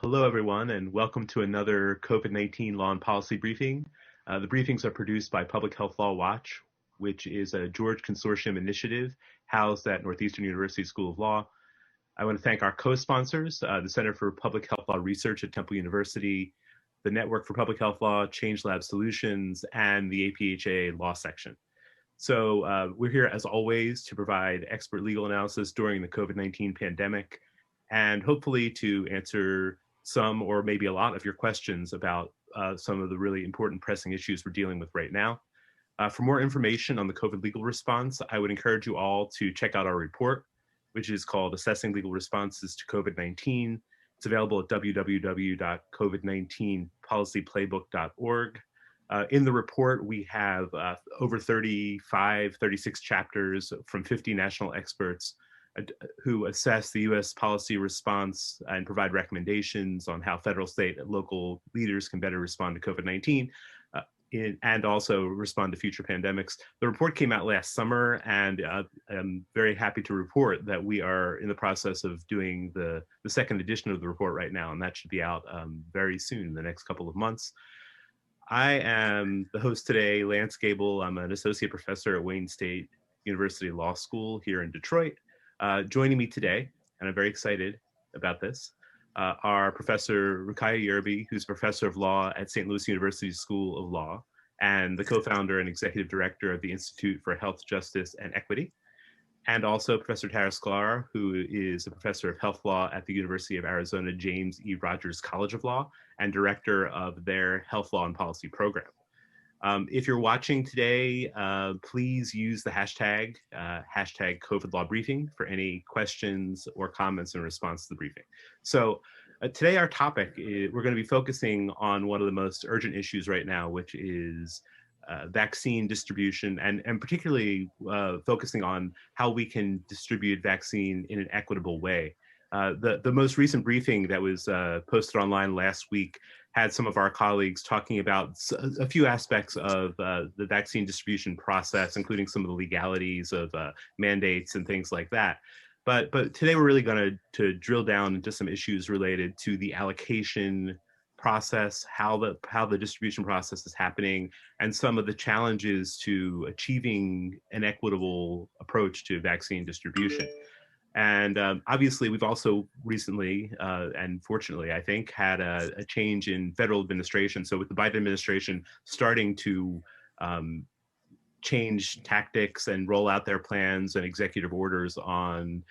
Hello, everyone, and welcome to another COVID-19 law and policy briefing. The briefings are produced by Public Health Law Watch, which is a George Consortium initiative housed at Northeastern University School of Law. I want to thank our co-sponsors, the Center for Public Health Law Research at Temple University, the Network for Public Health Law, Change Lab Solutions, and the APHA Law Section. So we're here, as always, to provide expert legal analysis during the COVID-19 pandemic, and hopefully to answer some or maybe a lot of your questions about some of the really important pressing issues we're dealing with right now. For more information on the COVID legal response, I would encourage you all to check out our report, which is called Assessing Legal Responses to COVID-19. It's available at www.covid19policyplaybook.org. In the report, we have over 36 chapters from 50 national experts who assess the U.S. policy response and provide recommendations on how federal, state, and local leaders can better respond to COVID-19 and also respond to future pandemics. The report came out last summer, and I'm very happy to report that we are in the process of doing the second edition of the report right now, and that should be out very soon, in the next couple of months. I am the host today, Lance Gable. I'm an associate professor at Wayne State University Law School here in Detroit. Joining me today, and I'm very excited about this, are Professor Ruqaiijah Yearby, who's professor of law at St. Louis University School of Law, and the co-founder and executive director of the Institute for Health, Justice, and Equity, and also Professor Tara Sklar, who is a professor of health law at the University of Arizona James E. Rogers College of Law, and director of their health law and policy program. If you're watching today, please use the hashtag COVID Law Briefing for any questions or comments in response to the briefing. So today our topic is, we're going to be focusing on one of the most urgent issues right now, which is vaccine distribution, and particularly focusing on how we can distribute vaccine in an equitable way. The most recent briefing that was posted online last week had some of our colleagues talking about a few aspects of the vaccine distribution process, including some of the legalities of mandates and things like that. But today we're really going to drill down into some issues related to the allocation process, how the distribution process is happening, and some of the challenges to achieving an equitable approach to vaccine distribution. And obviously, we've also recently, and fortunately, I think, had a change in federal administration. So with the Biden administration starting to change tactics and roll out their plans and executive orders on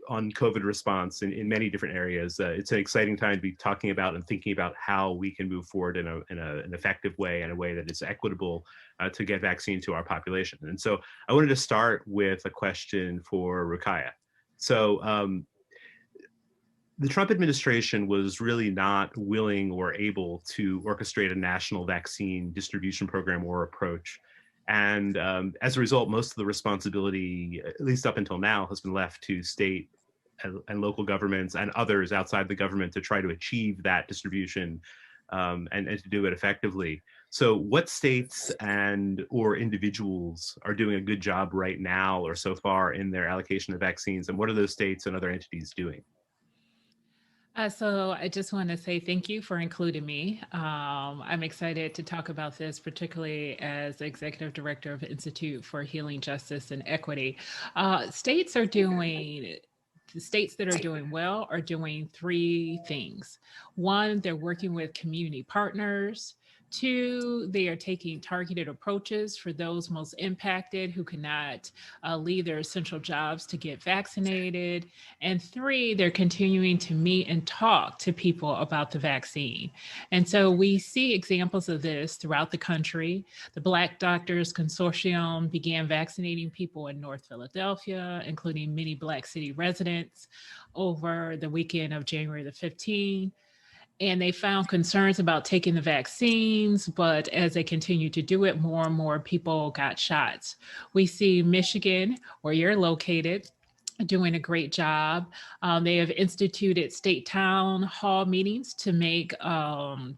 COVID response in many different areas, it's an exciting time to be talking about and thinking about how we can move forward in an effective way, in a way that is equitable to get vaccine to our population. And so I wanted to start with a question for Ruqaiijah. So the Trump administration was really not willing or able to orchestrate a national vaccine distribution program or approach. And as a result, most of the responsibility, at least up until now, has been left to state and local governments and others outside the government to try to achieve that distribution and to do it effectively. So what states and or individuals are doing a good job right now or so far in their allocation of vaccines, and what are those states and other entities doing? So I just want to say thank you for including me. I'm excited to talk about this, particularly as the Executive Director of the Institute for Healing, Justice, and Equity. The states that are doing well are doing three things. One, they're working with community partners. Two, they are taking targeted approaches for those most impacted who cannot leave their essential jobs to get vaccinated. And three, they're continuing to meet and talk to people about the vaccine. And so we see examples of this throughout the country. The Black Doctors Consortium began vaccinating people in North Philadelphia, including many Black city residents, over the weekend of January the 15th. And they found concerns about taking the vaccines, but as they continued to do it, more and more people got shots. We see Michigan, where you're located, doing a great job. They have instituted state town hall meetings to make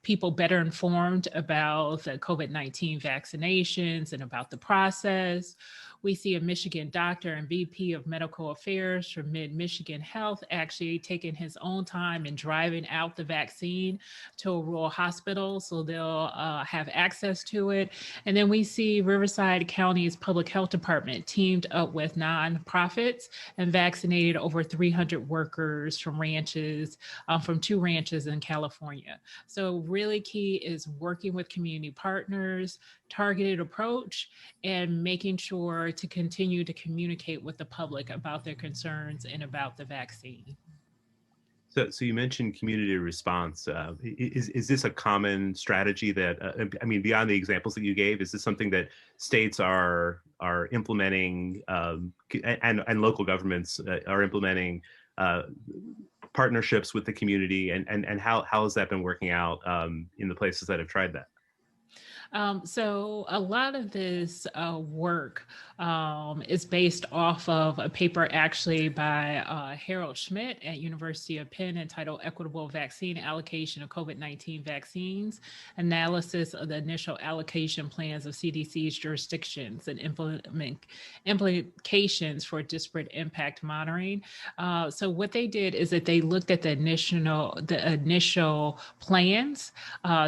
people better informed about the COVID-19 vaccinations and about the process. We see a Michigan doctor and VP of Medical Affairs from Mid-Michigan Health actually taking his own time and driving out the vaccine to a rural hospital so they'll have access to it. And then we see Riverside County's Public Health Department teamed up with nonprofits and vaccinated over 300 workers from ranches, from 2 ranches in California. So really key is working with community partners, targeted approach, and making sure to continue to communicate with the public about their concerns and about the vaccine. So you mentioned community response. Is this a common strategy that I mean, beyond the examples that you gave, is this something that states are implementing, and local governments are implementing partnerships with the community, and how has that been working out in the places that have tried that? So a lot of this work is based off of a paper actually by Harold Schmidt at University of Penn entitled Equitable Vaccine Allocation of COVID-19 Vaccines, Analysis of the Initial Allocation Plans of CDC's Jurisdictions and Implications for Disparate Impact Monitoring. So what they did is that they looked at the initial plans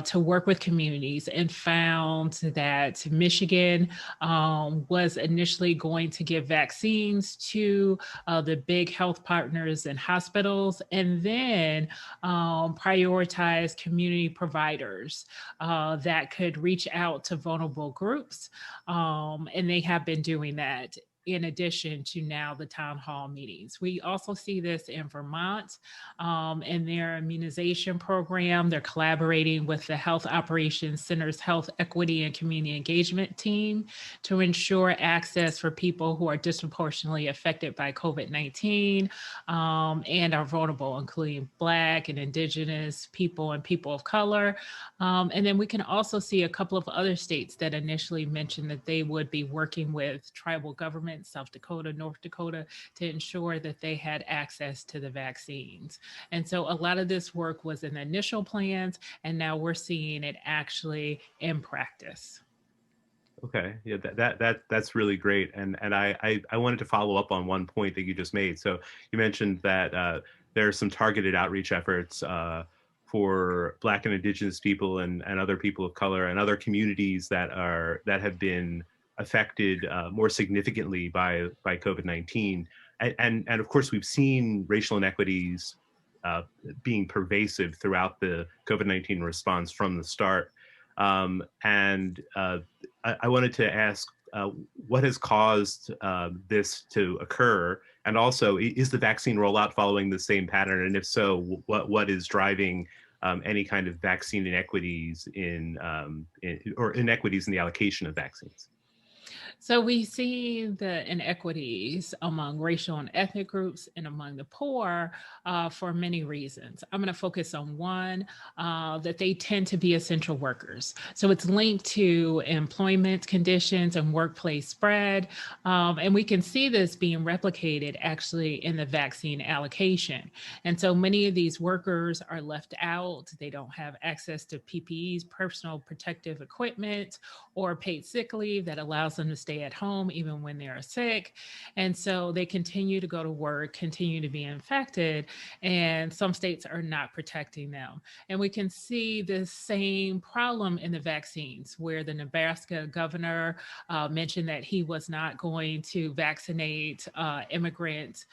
to work with communities and found that Michigan was initially going to give vaccines to the big health partners and hospitals, and then prioritize community providers that could reach out to vulnerable groups. And they have been doing that in addition to now the town hall meetings. We also see this in Vermont in their immunization program. They're collaborating with the Health Operations Center's Health Equity and Community Engagement team to ensure access for people who are disproportionately affected by COVID-19 and are vulnerable, including Black and Indigenous people and people of color. And then we can also see a couple of other states that initially mentioned that they would be working with tribal governments, South Dakota, North Dakota, to ensure that they had access to the vaccines. And so a lot of this work was in the initial plans, and now we're seeing it actually in practice. Okay, yeah, that's really great, and I wanted to follow up on one point that you just made. So you mentioned that there are some targeted outreach efforts for Black and Indigenous people and other people of color and other communities that have been affected more significantly by COVID-19, and of course we've seen racial inequities being pervasive throughout the COVID-19 response from the start. And I wanted to ask what has caused this to occur, and also is the vaccine rollout following the same pattern? And if so, what is driving any kind of vaccine inequities or inequities in the allocation of vaccines? So we see the inequities among racial and ethnic groups and among the poor for many reasons. I'm going to focus on one, that they tend to be essential workers. So it's linked to employment conditions and workplace spread. And we can see this being replicated actually in the vaccine allocation. And so many of these workers are left out. They don't have access to PPEs, personal protective equipment, or paid sick leave that allows them to stay at home even when they are sick. And so they continue to go to work, continue to be infected, and some states are not protecting them. And we can see the same problem in the vaccines, where the Nebraska governor mentioned that he was not going to vaccinate immigrant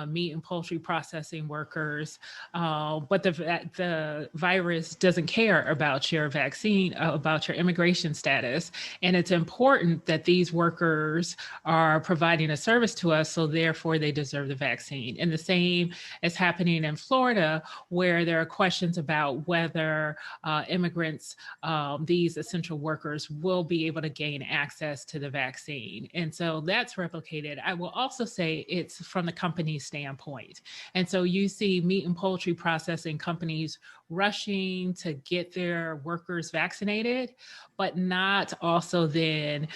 meat and poultry processing workers, but the virus doesn't care about your vaccine, about your immigration status. And it's important that these workers are providing a service to us, so therefore they deserve the vaccine. And the same is happening in Florida, where there are questions about whether immigrants, these essential workers, will be able to gain access to the vaccine. And so that's replicated. I will also say it's from the company standpoint. And so you see meat and poultry processing companies rushing to get their workers vaccinated, but not also then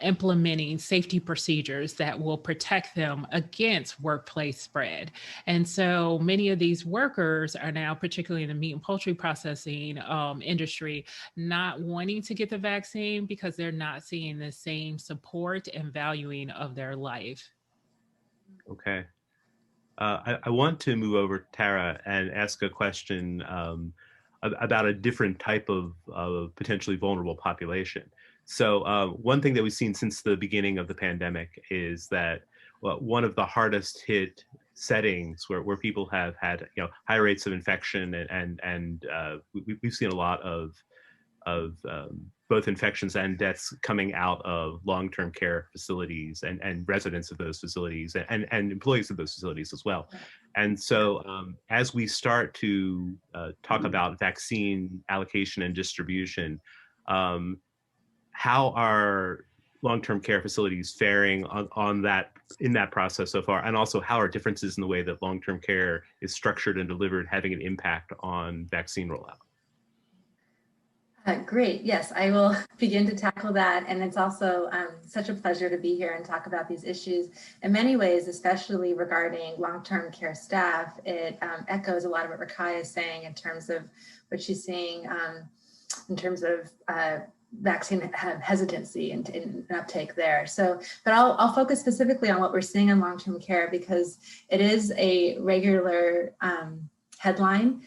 implementing safety procedures that will protect them against workplace spread. And so many of these workers are now, particularly in the meat and poultry processing industry, not wanting to get the vaccine because they're not seeing the same support and valuing of their life. Okay. I want to move over to Tara and ask a question about a different type of potentially vulnerable population. So one thing that we've seen since the beginning of the pandemic is that one of the hardest hit settings where people have had high rates of infection and we've seen a lot of both infections and deaths coming out of long-term care facilities and residents of those facilities and employees of those facilities as well. And so as we start to talk about vaccine allocation and distribution, how are long-term care facilities faring on that in that process so far? And also how are differences in the way that long-term care is structured and delivered having an impact on vaccine rollout? Great. Yes, I will begin to tackle that. And it's also such a pleasure to be here and talk about these issues. In many ways, especially regarding long-term care staff, it echoes a lot of what Ruqaiijah is saying in terms of what she's seeing in terms of vaccine hesitancy and uptake there. So, but I'll focus specifically on what we're seeing in long-term care because it is a regular headline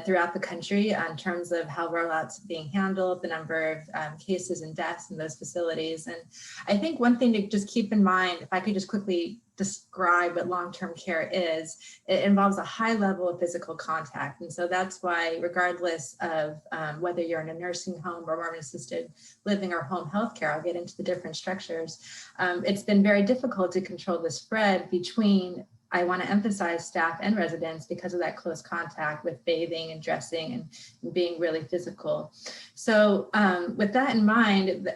throughout the country in terms of how rollouts are being handled, the number of cases and deaths in those facilities. And I think one thing to just keep in mind, if I could just quickly describe what long-term care is, it involves a high level of physical contact. And so that's why, regardless of whether you're in a nursing home or more assisted living or home health care, I'll get into the different structures, it's been very difficult to control the spread between, I want to emphasize, staff and residents because of that close contact with bathing and dressing and being really physical. So with that in mind,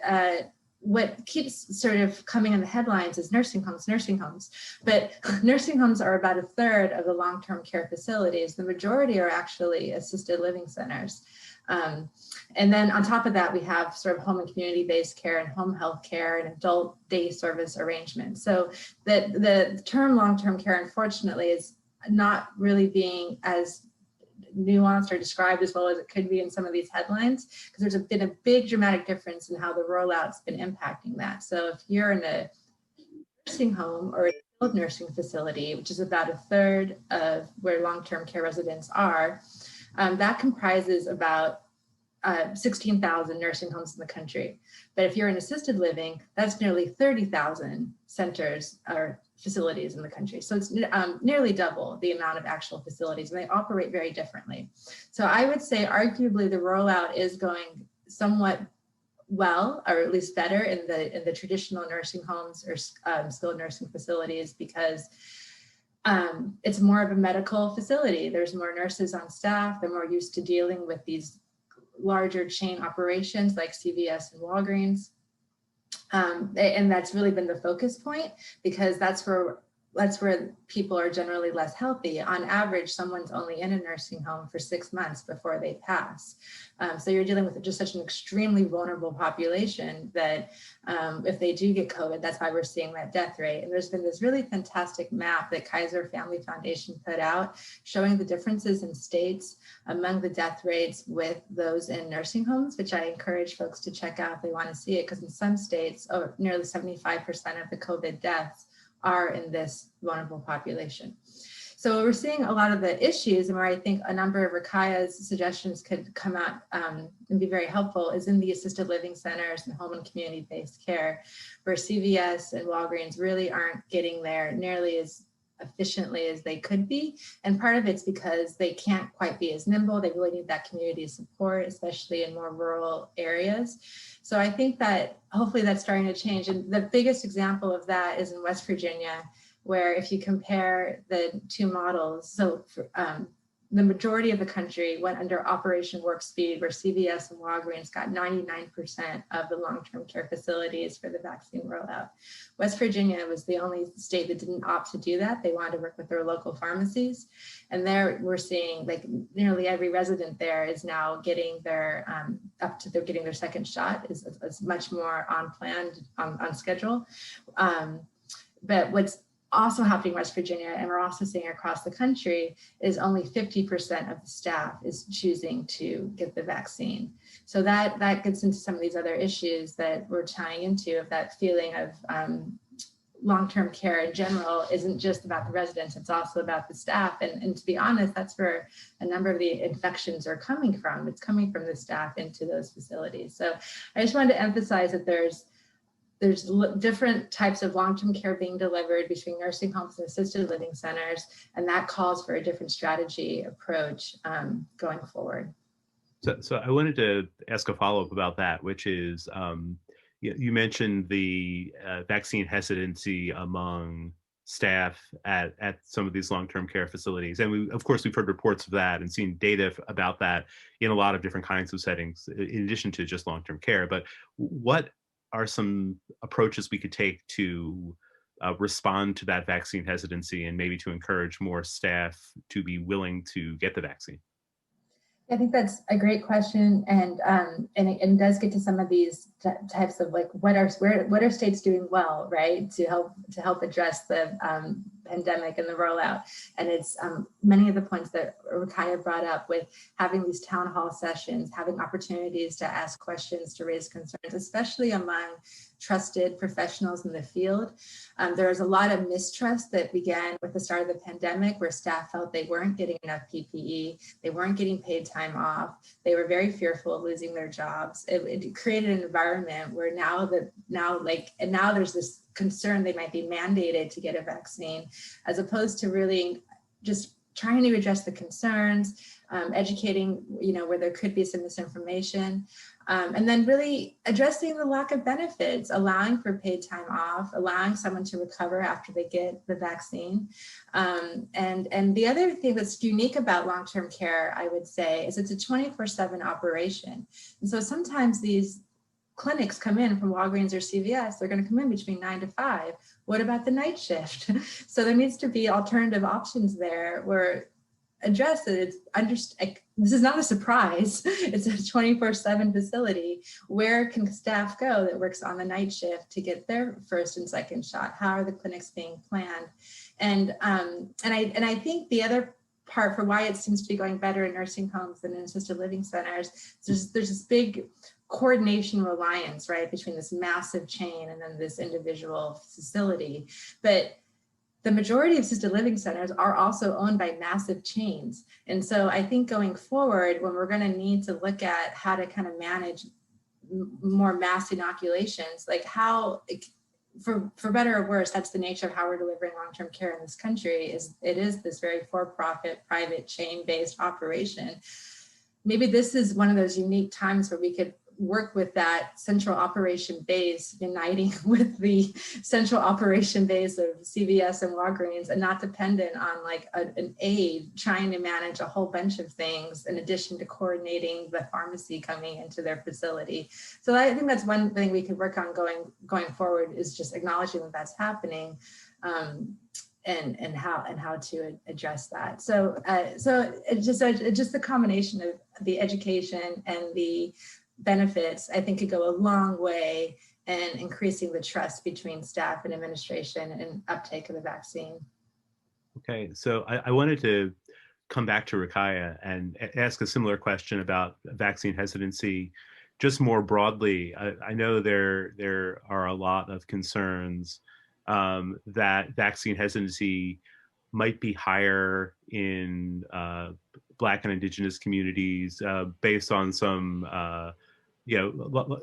what keeps sort of coming in the headlines is nursing homes, but nursing homes are about a third of the long-term care facilities. The majority are actually assisted living centers. And then on top of that, we have sort of home and community-based care and home health care and adult day service arrangements. So the term long-term care, unfortunately, is not really being as nuanced or described as well as it could be in some of these headlines, because there's been a big dramatic difference in how the rollout's been impacting that. So if you're in a nursing home or a skilled nursing facility, which is about a third of where long-term care residents are, that comprises about 16,000 nursing homes in the country. But if you're in assisted living, that's nearly 30,000 centers or facilities in the country. So it's nearly double the amount of actual facilities, and they operate very differently. So I would say arguably the rollout is going somewhat well, or at least better in the traditional nursing homes or skilled nursing facilities, because it's more of a medical facility. There's more nurses on staff. They're more used to dealing with these larger chain operations like CVS and Walgreens. And that's really been the focus point, because that's where people are generally less healthy. On average, someone's only in a nursing home for 6 months before they pass. So you're dealing with just such an extremely vulnerable population that if they do get COVID, that's why we're seeing that death rate. And there's been this really fantastic map that Kaiser Family Foundation put out showing the differences in states among the death rates with those in nursing homes, which I encourage folks to check out if they want to see it, because in some states, nearly 75% of the COVID deaths are in this vulnerable population. So we're seeing a lot of the issues, and where I think a number of Ruqaiijah's suggestions could come out and be very helpful is in the assisted living centers and home and community-based care, where CVS and Walgreens really aren't getting there nearly as efficiently as they could be. And part of it's because they can't quite be as nimble. They really need that community support, especially in more rural areas. So I think that hopefully that's starting to change. And the biggest example of that is in West Virginia, where if you compare the two models, so the majority of the country went under Operation Warp Speed, where CVS and Walgreens got 99% of the long-term care facilities for the vaccine rollout. West Virginia was the only state that didn't opt to do that. They wanted to work with their local pharmacies. And there we're seeing like nearly every resident there is now getting their, they're getting their second shot, is much more on plan, on schedule. But what's also happening in West Virginia, and we're also seeing across the country, is only 50% of the staff is choosing to get the vaccine. So that gets into some of these other issues that we're tying into, of that feeling of long-term care in general isn't just about the residents, it's also about the staff. And to be honest, that's where a number of the infections are coming from. It's coming from the staff into those facilities. So I just wanted to emphasize that there's different types of long-term care being delivered between nursing homes and assisted living centers, and that calls for a different strategy approach going forward. So I wanted to ask a follow-up about that, which is, you mentioned the vaccine hesitancy among staff at some of these long-term care facilities. And of course, we've heard reports of that and seen data about that in a lot of different kinds of settings, in addition to just long-term care. But what are some approaches we could take to respond to that vaccine hesitancy and maybe to encourage more staff to be willing to get the vaccine? I think that's a great question, and it does get to some of these types of like what are states doing well, right, to help address the pandemic and the rollout. And it's many of the points that Ruqaiijah brought up, with having these town hall sessions, having opportunities to ask questions, to raise concerns, especially among trusted professionals in the field. There was a lot of mistrust that began with the start of the pandemic, where staff felt they weren't getting enough PPE, they weren't getting paid time off, they were very fearful of losing their jobs. It created an environment where now there's this concern they might be mandated to get a vaccine, as opposed to really just trying to address the concerns, educating, where there could be some misinformation, and then really addressing the lack of benefits, allowing for paid time off, allowing someone to recover after they get the vaccine. And the other thing that's unique about long-term care, I would say, is it's a 24/7 operation. And so sometimes these clinics come in from Walgreens or CVS, they're going to come in between 9 to 5. What about the night shift? So there needs to be alternative options there where address it. This is not a surprise. It's a 24/7 facility. Where can staff go that works on the night shift to get their first and second shot? How are the clinics being planned? And I think the other part for why it seems to be going better in nursing homes than in assisted living centers, there's this big coordination reliance, right, between this massive chain and then this individual facility. But the majority of assisted living centers are also owned by massive chains. And so I think going forward, when we're going to need to look at how to kind of manage more mass inoculations, like how, for better or worse, that's the nature of how we're delivering long-term care in this country, it is this very for-profit, private, chain-based operation. Maybe this is one of those unique times where we could work with that central operation base, uniting with the central operation base of CVS and Walgreens, and not dependent on like an aide trying to manage a whole bunch of things in addition to coordinating the pharmacy coming into their facility. So I think that's one thing we could work on going forward, is just acknowledging that that's happening, and how to address that. So it's just the combination of the education and the benefits, I think, could go a long way in increasing the trust between staff and administration and uptake of the vaccine. Okay, so I wanted to come back to Ruqaiijah and ask a similar question about vaccine hesitancy, just more broadly. I know there are a lot of concerns that vaccine hesitancy might be higher in Black and Indigenous communities based on some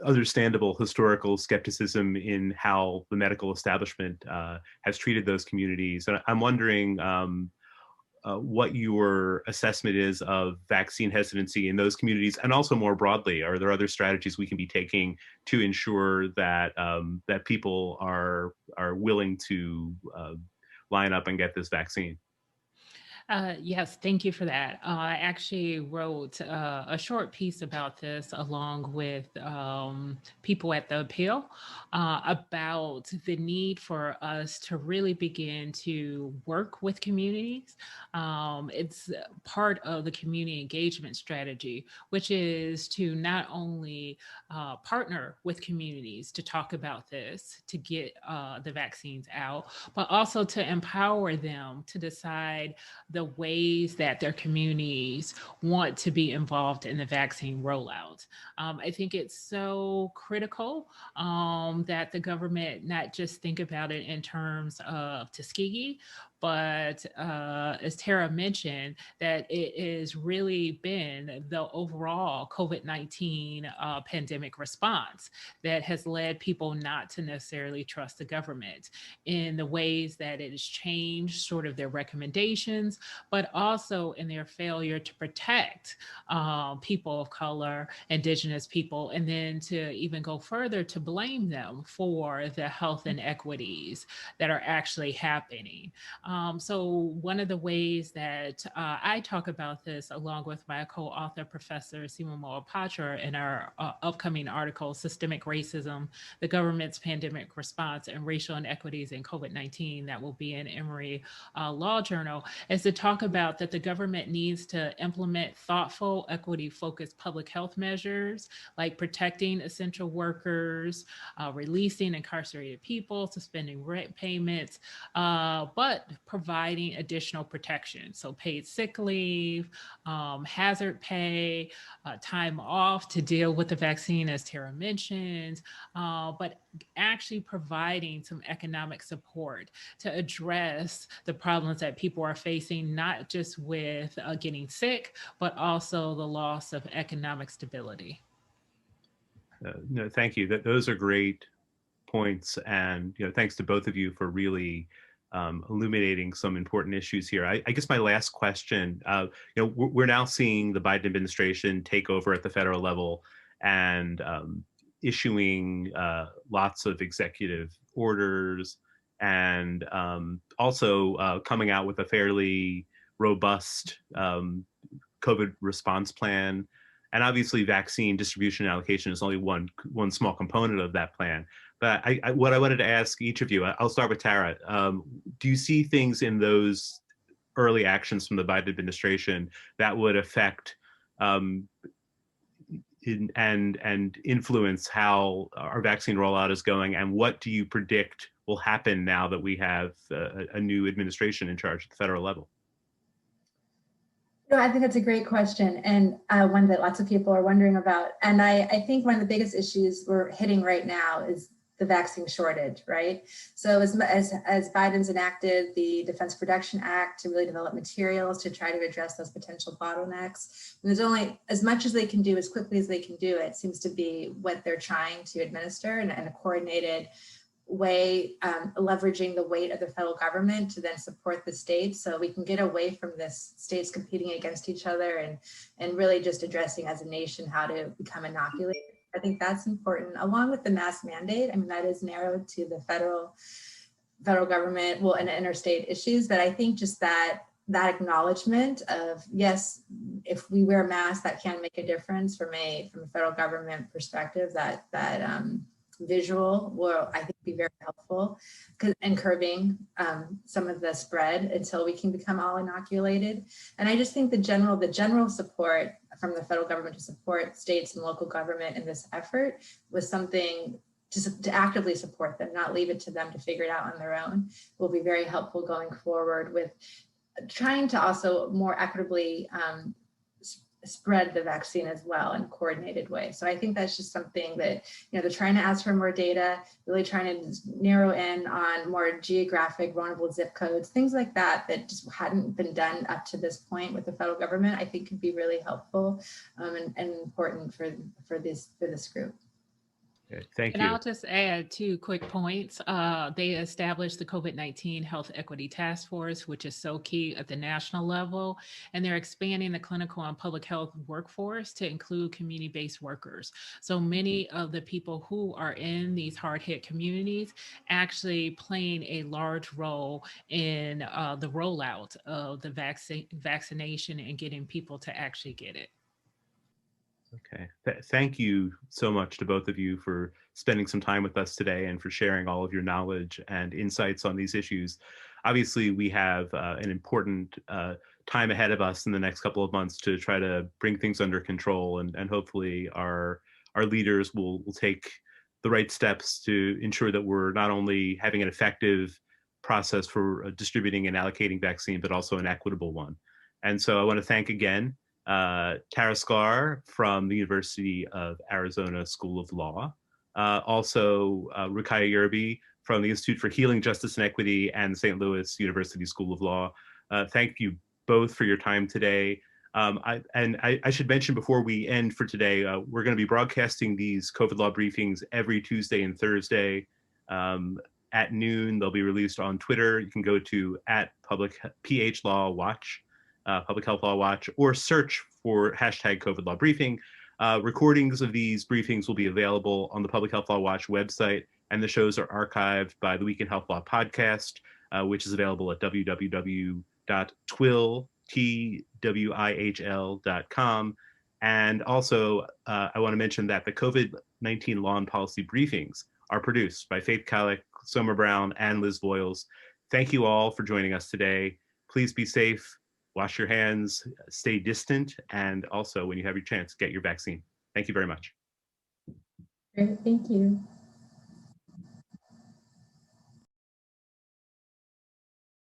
understandable historical skepticism in how the medical establishment has treated those communities. And I'm wondering what your assessment is of vaccine hesitancy in those communities, and also more broadly, are there other strategies we can be taking to ensure that that people are willing to line up and get this vaccine? Yes, thank you for that. I actually wrote a short piece about this along with people at the Appeal about the need for us to really begin to work with communities. It's part of the community engagement strategy, which is to not only partner with communities to talk about this, to get the vaccines out, but also to empower them to decide the ways that their communities want to be involved in the vaccine rollout. I think it's so critical that the government not just think about it in terms of Tuskegee, but as Tara mentioned, that it has really been the overall COVID-19 pandemic response that has led people not to necessarily trust the government in the ways that it has changed sort of their recommendations, but also in their failure to protect people of color, indigenous people, and then to even go further to blame them for the health inequities that are actually happening. So one of the ways that I talk about this along with my co-author, Professor Sima Mohapatra, in our upcoming article, Systemic Racism, the Government's Pandemic Response and Racial Inequities in COVID-19, that will be in Emory Law Journal, is to talk about that the government needs to implement thoughtful, equity-focused public health measures like protecting essential workers, releasing incarcerated people, suspending rent payments, but providing additional protection. So paid sick leave, hazard pay, time off to deal with the vaccine, as Tara mentioned, but actually providing some economic support to address the problems that people are facing, not just with getting sick, but also the loss of economic stability. No, thank you. Those are great points, and thanks to both of you for really illuminating some important issues here. I guess my last question, we're now seeing the Biden administration take over at the federal level and issuing lots of executive orders and also coming out with a fairly robust COVID response plan. And obviously vaccine distribution and allocation is only one small component of that plan. But what I wanted to ask each of you, I'll start with Tara. Do you see things in those early actions from the Biden administration that would affect and influence how our vaccine rollout is going? And what do you predict will happen now that we have a new administration in charge at the federal level? No, I think that's a great question, and one that lots of people are wondering about. And I think one of the biggest issues we're hitting right now is the vaccine shortage, right? So as Biden's enacted the Defense Production Act to really develop materials to try to address those potential bottlenecks, and there's only as much as they can do as quickly as they can do it seems to be what they're trying to administer in a coordinated way, leveraging the weight of the federal government to then support the states, so we can get away from this states competing against each other and really just addressing as a nation how to become inoculated. I think that's important, along with the mask mandate. I mean, that is narrowed to the federal government, well, and interstate issues, but I think just that acknowledgement of, yes, if we wear masks, that can make a difference from a federal government perspective, that visual will, I think, be very helpful in curbing some of the spread until we can become all inoculated. And I just think the general support from the federal government to support states and local government in this effort was something to actively support them, not leave it to them to figure it out on their own, will be very helpful going forward with trying to also more equitably spread the vaccine as well in a coordinated way. So I think that's just something that, they're trying to ask for more data, really trying to narrow in on more geographic vulnerable zip codes, things like that just hadn't been done up to this point with the federal government, I think could be really helpful and important for this group. Okay, thank And you. I'll just add 2 quick points. They established the COVID-19 Health Equity Task Force, which is so key at the national level. And they're expanding the clinical and public health workforce to include community-based workers. So many of the people who are in these hard-hit communities actually playing a large role in the rollout of the vaccination and getting people to actually get it. Okay. Thank you so much to both of you for spending some time with us today and for sharing all of your knowledge and insights on these issues. Obviously, we have an important time ahead of us in the next couple of months to try to bring things under control, and hopefully our leaders will take the right steps to ensure that we're not only having an effective process for distributing and allocating vaccine, but also an equitable one. And so I want to thank again Tara Sklar from the University of Arizona School of Law, also Ruqaiijah Yearby from the Institute for Healing, Justice, and Equity and the St. Louis University School of Law. Thank you both for your time today. I should mention before we end for today, we're going to be broadcasting these COVID law briefings every Tuesday and Thursday at noon. They'll be released on Twitter. You can go to @PHLawWatch. Public Health Law Watch, or search for hashtag COVID Law Briefing. Recordings of these briefings will be available on the Public Health Law Watch website, and the shows are archived by the Week in Health Law podcast, which is available at www.twihl.com. And also, I want to mention that the COVID-19 law and policy briefings are produced by Faith Kallick, Somer Brown, and Liz Voiles. Thank you all for joining us today. Please be safe. Wash your hands, stay distant, and also, when you have your chance, get your vaccine. Thank you very much. Great, thank you.